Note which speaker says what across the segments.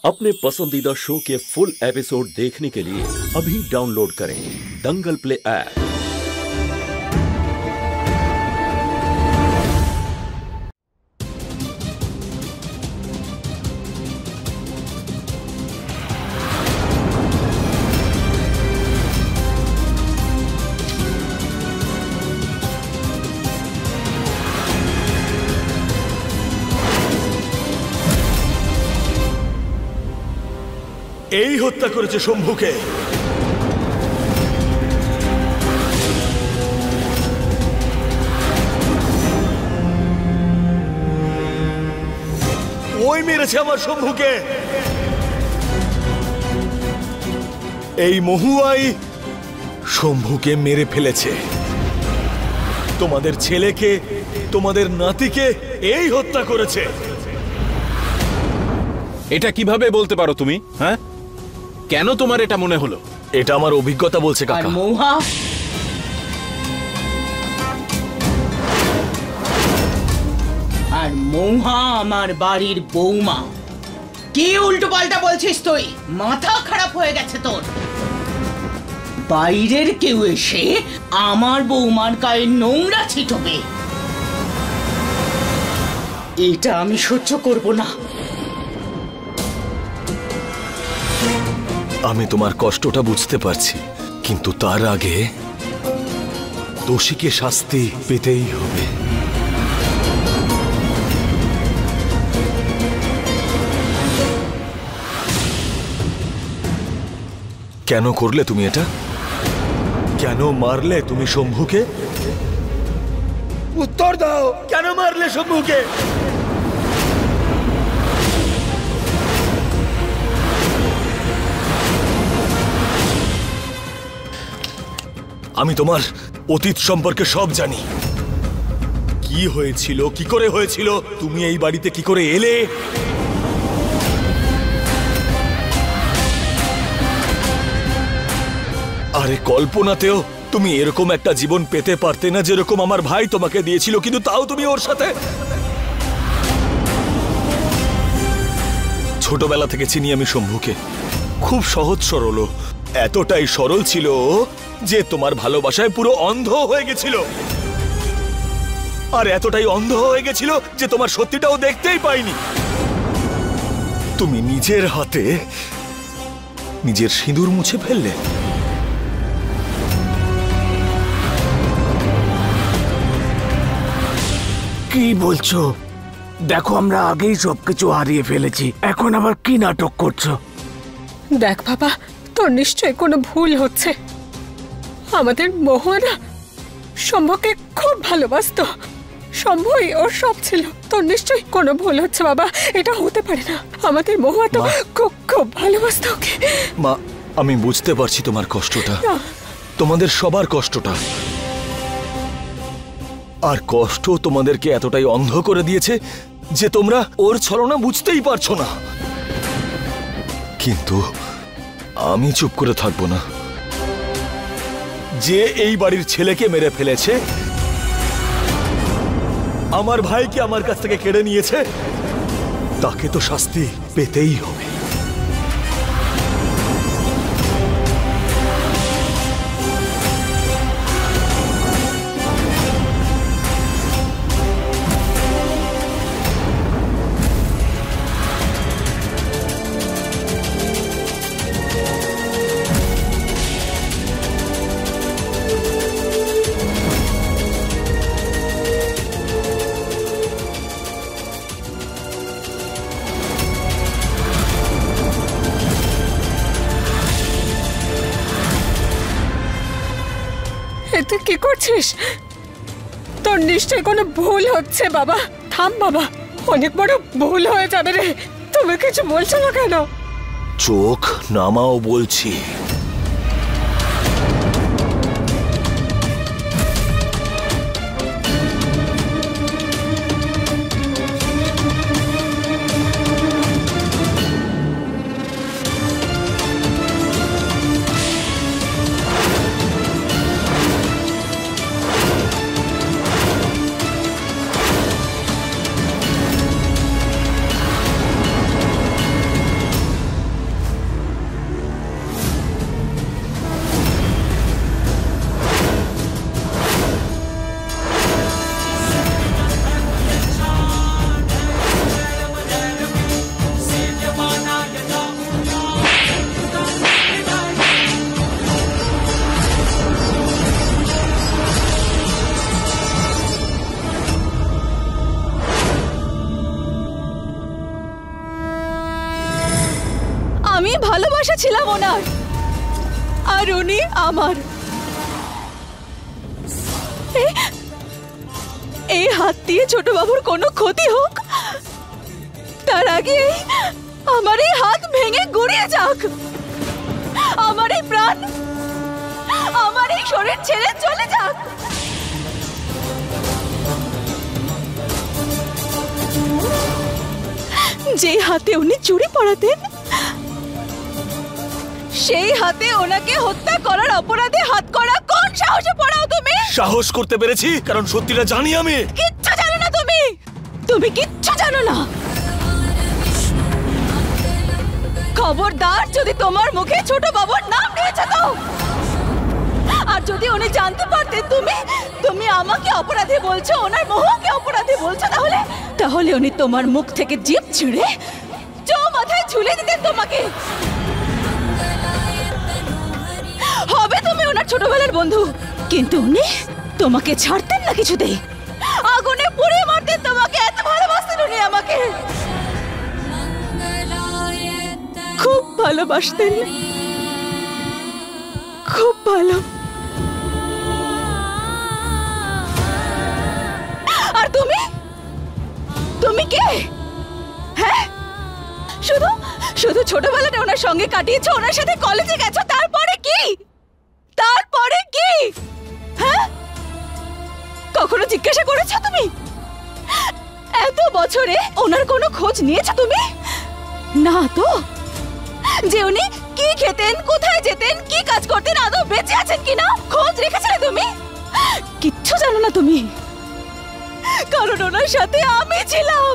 Speaker 1: अपने पसंदीदा शो के फुल एपिसोड देखने के लिए अभी डाउनलोड करें दंगल प्ले ऐप।
Speaker 2: এই হত্যা করেছে শম্ভুকে। ওই মেরেছে আমার শম্ভুকে। এই মহুয়াই শম্ভুকে মেরে ফেলেছে। তোমাদের ছেলেকে, তোমাদের নাতিকে এই হত্যা করেছে।
Speaker 3: এটা কিভাবে বলতে পারো তুমি? হ্যাঁ, কেন তোমার এটা মনে হলো?
Speaker 2: এটা আমার অভিজ্ঞতা বলছে কাকা।
Speaker 4: আর মৌহা, আমার বাড়ির বৌমা। কি উল্টো পাল্টা বলছিস তুই? মাথা খারাপ হয়ে গেছে তোর? বাইরের কেউ এসে আমার বৌমার গায়ে নোংরা ছিটবে, এটা আমি সহ্য করব না।
Speaker 2: আমি তোমার কষ্টটা বুঝতে পারছি, কিন্তু তার আগে দোষীকে শাস্তি পেতেই হবে। কেন করলে তুমি এটা? কেন মারলে তুমি শম্ভুকে? উত্তর দাও, কেন মারলে শম্ভুকে? আমি তোমার অতীত সম্পর্কে সব জানি। কি হয়েছিল, কি করে হয়েছিল, তুমি এই বাড়িতে কি করে এলে। আরে কল্পনাতেও তুমি এরকম একটা জীবন পেতে পারতে না যেরকম আমার ভাই তোমাকে দিয়েছিল, কিন্তু তাও তুমি ওর সাথে। ছোটবেলা থেকে চিনি আমি শম্ভুকে, খুব সহজ সরল। এতটাই সরল ছিল যে তোমার ভালোবাসায় পুরো অন্ধ হয়ে গেছিল, আর এতটাই অন্ধ হয়ে গেছিল যে তোমার সত্যিটাও দেখতেই পাইনি। তুমি নিজের হাতে নিজের সিঁদুর মুছে ফেললে।
Speaker 5: কি বলছো? দেখো, আমরা আগেই সবকিছু হারিয়ে ফেলেছি, এখন আবার কি নাটক করছো?
Speaker 6: দেখ বাবা, তোর নিশ্চয় কোনো ভুল হচ্ছে। আমাদের মহুয়া শম্ভুকে খুব ভালোবাসতো, শম্ভুই ওর সব ছিল। তোর নিশ্চয় কোনো ভুল হচ্ছে বাবা, এটা হতে পারে না। আমাদের মহুয়া তো খুব খুব ভালোবাসতো ওকে।
Speaker 2: মা, আমি বুঝতে পারছি তোমার কষ্টটা, তোমাদের সবার কষ্টটা। আর কষ্ট তোমাদেরকে এতটাই অন্ধ করে দিয়েছে যে তোমরা ওর ছলনা বুঝতেই পারছো না। কিন্তু আমি চুপ করে থাকবো না। যে এই বাড়ির ছেলেকে মেরে ফেলেছে, আমার ভাইকে আমার কাছ থেকে কেড়ে নিয়েছে, তাকে তো শাস্তি পেতেই হবে।
Speaker 6: তুই কি করছিস? তোর নিশ্চয় কোনো ভুল হচ্ছে বাবা। থাম বাবা, অনেক বড় ভুল হয়ে যাবে রে। তুমি কিছু বলছো না কেন?
Speaker 2: চোখ নামাও বলছি।
Speaker 7: আমি ভালোবাসা ছিলাম ওনার, আর উনি আমার। এই হাত দিয়ে ছোট বাবুর কোনো ক্ষতি হোক তার আগে আমার এই হাত ভেঙে গড়িয়ে যাক, আমার এই প্রাণ আমার এই শরীর ছেড়ে চলে যাক। যে হাতে উনি চুরি পড়াতেন সেই হাতে ওনাকে হত্যা করার অপরাধে হাত করা কোন সাহসে পড়াও তুমি?
Speaker 2: সাহস করতে পেরেছি কারণ সত্যিটা জানি আমি।
Speaker 7: কিচ্ছু জানো না তুমি, তুমি কিচ্ছু জানো না। খবরদার যদি তোমার মুখে ছোট বাবুর নাম নিয়েছে তো, আর যদি উনি জানতে পারতেন তুমি তুমি আমাকে অপরাধী বলছো, ওনার মোহকে অপরাধী বলছো, তাহলে উনি তোমার মুখ থেকে জিভ ছিঁড়ে মাথায় ঝুলে দিতেন তোমাকে। হবে তুমি ওনার ছোটবেলার বন্ধু, কিন্তু উনি তোমাকে ছাড়তেন না কিছুতেই। আগুনে পুড়িয়ে মারতেন তোমাকে, এত ভালোবাসতেন উনি আমাকে, খুব ভালোবাসতেন, খুব ভালো। আর তুমি তুমি কে? হ্যাঁ, শুধু শুধু ছোটবেলাটা ওনার সঙ্গে কাটিয়েছো, ওনার সাথে কলেজে গেছো, তারপরে কি? তারপরে কি? হ্যাঁ, কখনো জিজ্ঞাসা করেছো তুমি এত বছরে ওনার কোনো খোঁজ নিয়েছো তুমি? না তো, যে উনি কি খেতেন, কোথায় যেতেন, কি কাজ করতেন, আদৌ বেঁচে আছেন কিনা খোঁজ রেখেছিলে তুমি? কিচ্ছু জানো না তুমি, কারণ ওনার সাথে আমি ছিলাম,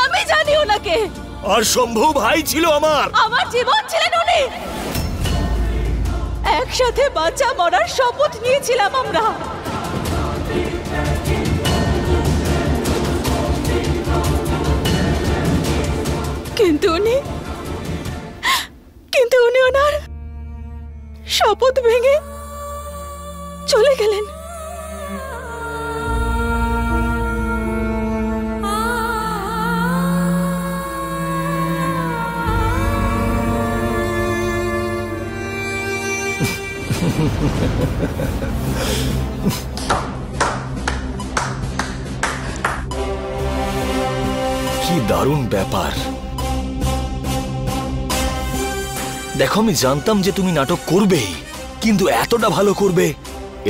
Speaker 7: আমি জানি ওনাকে।
Speaker 2: আর শম্ভু ভাই ছিল আমার
Speaker 7: জীবন ছিলেন উনি। একসাথে বাঁচা মরার শপথ নিয়েছিলাম আমরা, কিন্তু উনি ওনার শপথ ভেঙে চলে গেলেন।
Speaker 2: কি দারুণ ব্যাপার। দেখো, আমি জানতাম যে তুমি নাটক করবেই, কিন্তু এতটা ভালো করবে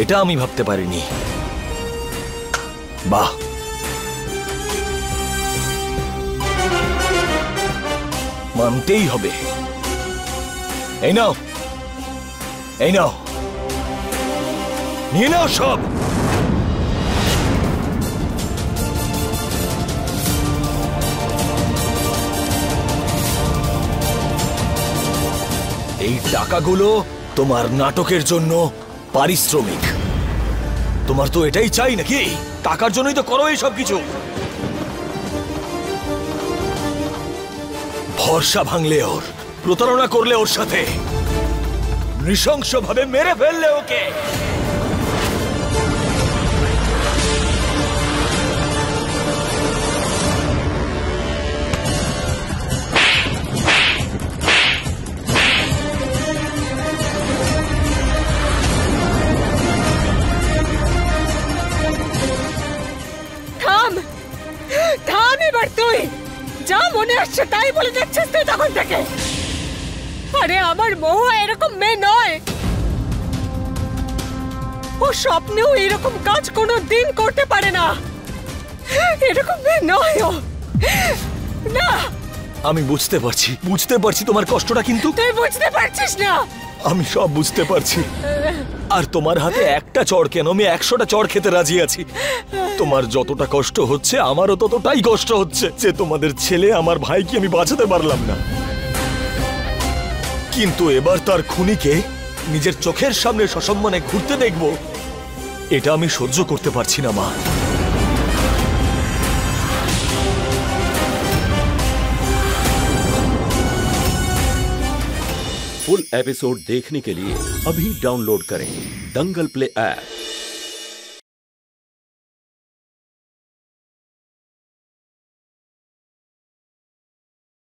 Speaker 2: এটা আমি ভাবতে পারিনি। বাহ, মানতেই হবে। এই নাও, এই নাও, নিয়ে নাও সব। এই টাকাগুলো তোমার নাটকের জন্য পারিশ্রমিক। তোমার তো এটাই চাই নাকি? টাকার জন্যই তো করো এই সব কিছু। ভরসা ভাঙলে ওর, প্রতারণা করলে ওর সাথে, নৃশংসভাবে মেরে ফেললে ওকে।
Speaker 6: তুই যা মনে আসছে তাই বলে যাচ্ছিস তুই তখন থেকে। আরে আমার মহুয়া এরকম মেয়ে নয়, ও স্বপ্নেও এরকম কাজ কোনো দিন করতে পারে না। এরকম মেয়ে নয় ও, না।
Speaker 2: আমি বুঝতে পারছি তোমার কষ্টটা, কিন্তু
Speaker 6: তুই বুঝতে পারছিস না।
Speaker 2: আমি সব বুঝতে পারছি। আর তোমার হাতে একটা চড় কেন, আমি 100টা চড় খেতে রাজি আছি। তোমার যতটা কষ্ট হচ্ছে আমারও ততটাই কষ্ট হচ্ছে যে তোমাদের ছেলে আমার ভাইকে আমি বাঁচাতে পারলাম না। কিন্তু এবার তার খুনিকে নিজের চোখের সামনে সসম্মানে ঘুরতে দেখব, এটা আমি সহ্য করতে পারছি না মা।
Speaker 1: फुल एपिसोड देखने के लिए अभी डाउनलोड करें दंगल प्ले ऐप।